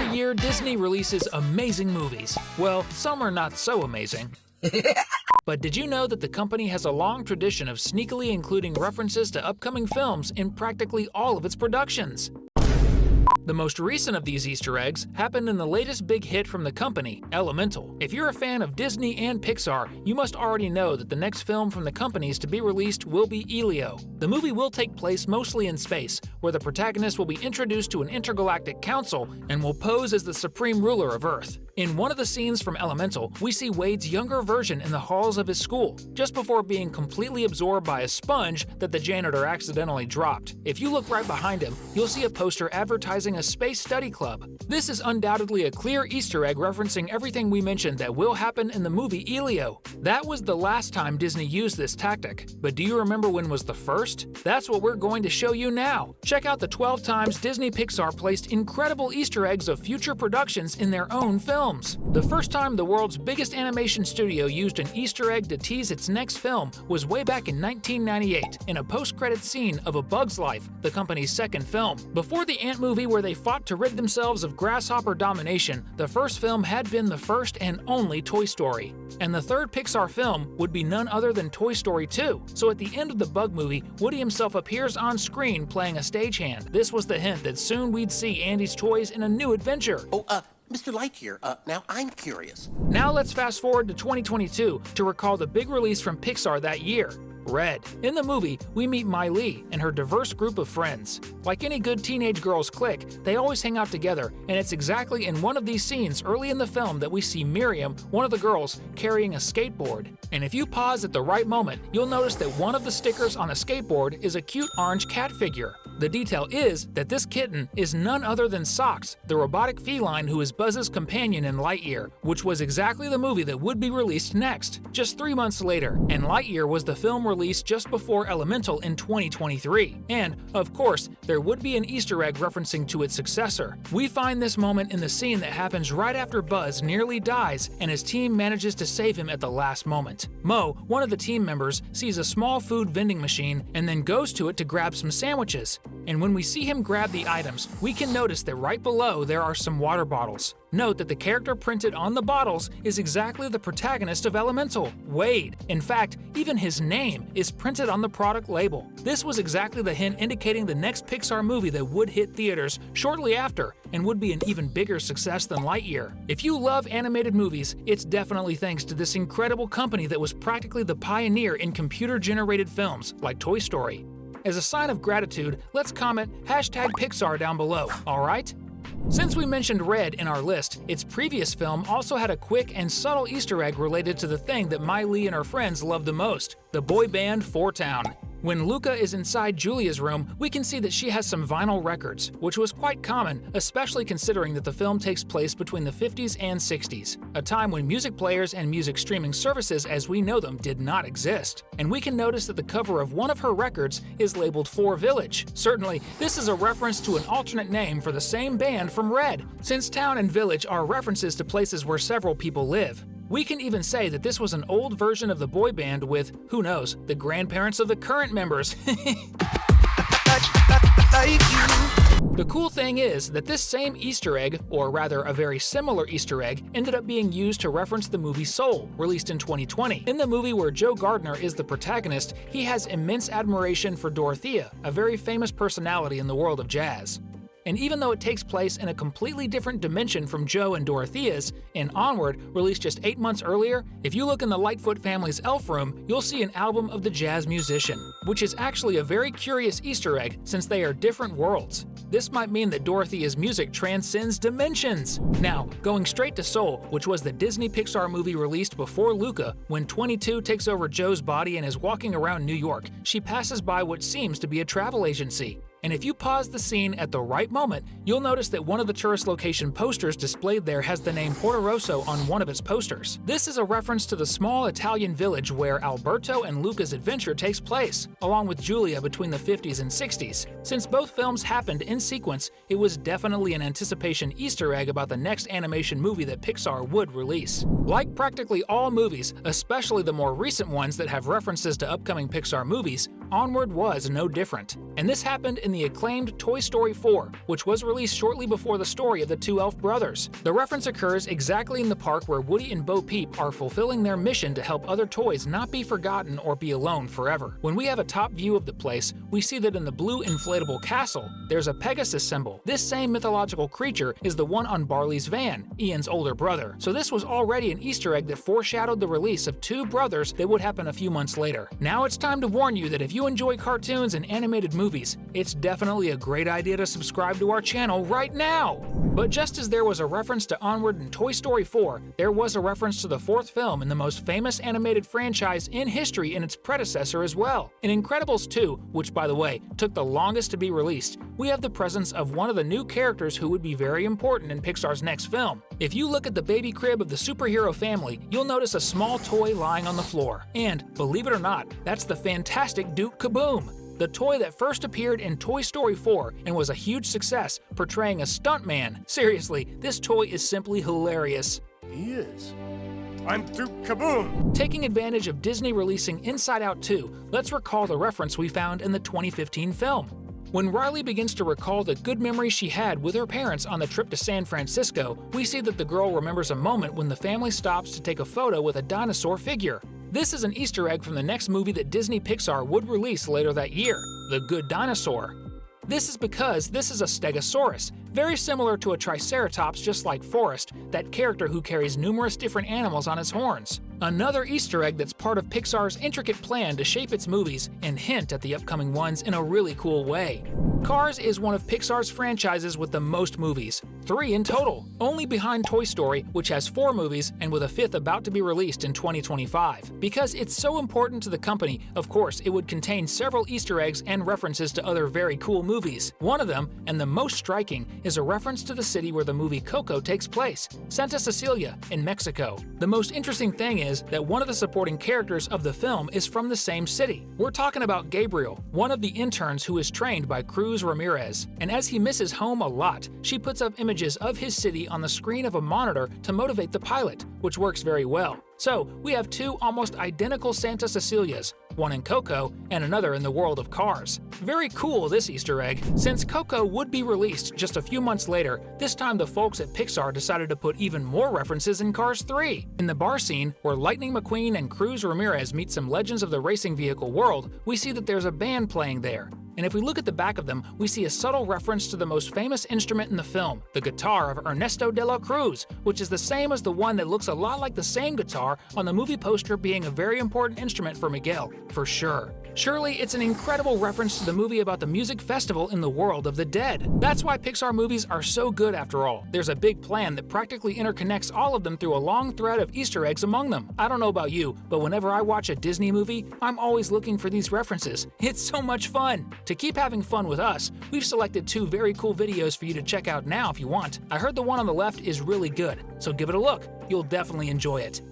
Every year, Disney releases amazing movies. Well, some are not so amazing. But did you know that the company has a long tradition of sneakily including references to upcoming films in practically all of its productions? The most recent of these Easter eggs happened in the latest big hit from the company, Elemental. If you're a fan of Disney and Pixar, you must already know that the next film from the companies to be released will be Elio. The movie will take place mostly in space, where the protagonist will be introduced to an intergalactic council and will pose as the supreme ruler of Earth. In one of the scenes from Elemental, we see Wade's younger version in the halls of his school, just before being completely absorbed by a sponge that the janitor accidentally dropped. If you look right behind him, you'll see a poster advertising a space study club. This is undoubtedly a clear Easter egg referencing everything we mentioned that will happen in the movie Elio. That was the last time Disney used this tactic, but do you remember when was the first? That's what we're going to show you now. Check out the 12 times Disney Pixar placed incredible Easter eggs of future productions in their own films. The first time the world's biggest animation studio used an Easter egg to tease its next film was way back in 1998 in a post-credits scene of A Bug's Life, the company's second film. Before the ant movie where they fought to rid themselves of grasshopper domination, the first film had been the first and only Toy Story. And the third Pixar film would be none other than Toy Story 2. So at the end of the Bug movie, Woody himself appears on screen playing a stagehand. This was the hint that soon we'd see Andy's toys in a new adventure. Mr. Lightyear, now I'm curious. Now let's fast forward to 2022 to recall the big release from Pixar that year, Red. In the movie, we meet Mai Li and her diverse group of friends. Like any good teenage girls clique, they always hang out together, and it's exactly in one of these scenes early in the film that we see Miriam, one of the girls, carrying a skateboard. And if you pause at the right moment, you'll notice that one of the stickers on a skateboard is a cute orange cat figure. The detail is that this kitten is none other than Socks, the robotic feline who is Buzz's companion in Lightyear, which was exactly the movie that would be released next, just 3 months later. And Lightyear was the film released just before Elemental in 2023. And, of course, there would be an Easter egg referencing to its successor. We find this moment in the scene that happens right after Buzz nearly dies and his team manages to save him at the last moment. Mo, one of the team members, sees a small food vending machine and then goes to it to grab some sandwiches. And when we see him grab the items, we can notice that right below there are some water bottles. Note that the character printed on the bottles is exactly the protagonist of Elemental, Wade. In fact, even his name is printed on the product label. This was exactly the hint indicating the next Pixar movie that would hit theaters shortly after and would be an even bigger success than Lightyear. If you love animated movies, it's definitely thanks to this incredible company that was practically the pioneer in computer-generated films like Toy Story. As a sign of gratitude, let's comment #Pixar down below, alright? Since we mentioned Red in our list, its previous film also had a quick and subtle Easter egg related to the thing that Mai Li and her friends loved the most, the boy band Four Town. When Luca is inside Julia's room, we can see that she has some vinyl records, which was quite common, especially considering that the film takes place between the 50s and 60s, a time when music players and music streaming services as we know them did not exist. And we can notice that the cover of one of her records is labeled For Village. Certainly, this is a reference to an alternate name for the same band from Red, since town and village are references to places where several people live. We can even say that this was an old version of the boy band with, who knows, the grandparents of the current members. The cool thing is that this same Easter egg, or rather a very similar Easter egg, ended up being used to reference the movie Soul, released in 2020. In the movie where Joe Gardner is the protagonist, he has immense admiration for Dorothea, a very famous personality in the world of jazz. And even though it takes place in a completely different dimension from Joe and Dorothea's, in Onward, released just 8 months earlier, if you look in the Lightfoot family's elf room, you'll see an album of the jazz musician, which is actually a very curious Easter egg since they are different worlds. This might mean that Dorothea's music transcends dimensions. Now, going straight to Soul, which was the Disney Pixar movie released before Luca, when 22 takes over Joe's body and is walking around New York, she passes by what seems to be a travel agency. And if you pause the scene at the right moment, you'll notice that one of the tourist location posters displayed there has the name Porto Rosso on one of its posters. This is a reference to the small Italian village where Alberto and Luca's adventure takes place, along with Julia between the 50s and 60s. Since both films happened in sequence, it was definitely an anticipation Easter egg about the next animation movie that Pixar would release. Like practically all movies, especially the more recent ones that have references to upcoming Pixar movies, Onward was no different. And this happened in in the acclaimed Toy Story 4, which was released shortly before the story of the two elf brothers. The reference occurs exactly in the park where Woody and Bo Peep are fulfilling their mission to help other toys not be forgotten or be alone forever. When we have a top view of the place, we see that in the blue inflatable castle, there's a Pegasus symbol. This same mythological creature is the one on Barley's van, Ian's older brother. So this was already an Easter egg that foreshadowed the release of two brothers that would happen a few months later. Now it's time to warn you that if you enjoy cartoons and animated movies, it's definitely a great idea to subscribe to our channel right now! But just as there was a reference to Onward in Toy Story 4, there was a reference to the fourth film in the most famous animated franchise in history in its predecessor as well. In Incredibles 2, which by the way, took the longest to be released, we have the presence of one of the new characters who would be very important in Pixar's next film. If you look at the baby crib of the superhero family, you'll notice a small toy lying on the floor. And, believe it or not, that's the fantastic Duke Kaboom, the toy that first appeared in Toy Story 4 and was a huge success, portraying a stuntman. Seriously, this toy is simply hilarious. He is. I'm Duke Kaboom! Taking advantage of Disney releasing Inside Out 2, let's recall the reference we found in the 2015 film. When Riley begins to recall the good memories she had with her parents on the trip to San Francisco, we see that the girl remembers a moment when the family stops to take a photo with a dinosaur figure. This is an Easter egg from the next movie that Disney Pixar would release later that year, The Good Dinosaur. This is because this is a Stegosaurus, very similar to a Triceratops just like Forrest, that character who carries numerous different animals on his horns. Another Easter egg that's part of Pixar's intricate plan to shape its movies and hint at the upcoming ones in a really cool way. Cars is one of Pixar's franchises with the most movies, 3 in total, only behind Toy Story, which has 4 movies and with a 5th about to be released in 2025. Because it's so important to the company, of course, it would contain several Easter eggs and references to other very cool movies. One of them, and the most striking, is a reference to the city where the movie Coco takes place, Santa Cecilia in Mexico. The most interesting thing is that one of the supporting characters of the film is from the same city. We're talking about Gabriel, one of the interns who is trained by Cruz Ramirez, and as he misses home a lot, she puts up images of his city on the screen of a monitor to motivate the pilot, which works very well. So, we have 2 almost identical Santa Cecilias, one in Coco and another in the world of Cars. Very cool, this Easter egg. Since Coco would be released just a few months later, this time the folks at Pixar decided to put even more references in Cars 3. In the bar scene, where Lightning McQueen and Cruz Ramirez meet some legends of the racing vehicle world, we see that there's a band playing there. And if we look at the back of them, we see a subtle reference to the most famous instrument in the film, the guitar of Ernesto de la Cruz, which is the same as the one that looks a lot like the same guitar on the movie poster, being a very important instrument for Miguel, for sure. Surely, it's an incredible reference to the movie about the music festival in the world of the dead. That's why Pixar movies are so good after all. There's a big plan that practically interconnects all of them through a long thread of Easter eggs among them. I don't know about you, but whenever I watch a Disney movie, I'm always looking for these references. It's so much fun! To keep having fun with us, we've selected 2 very cool videos for you to check out now if you want. I heard the one on the left is really good, so give it a look. You'll definitely enjoy it.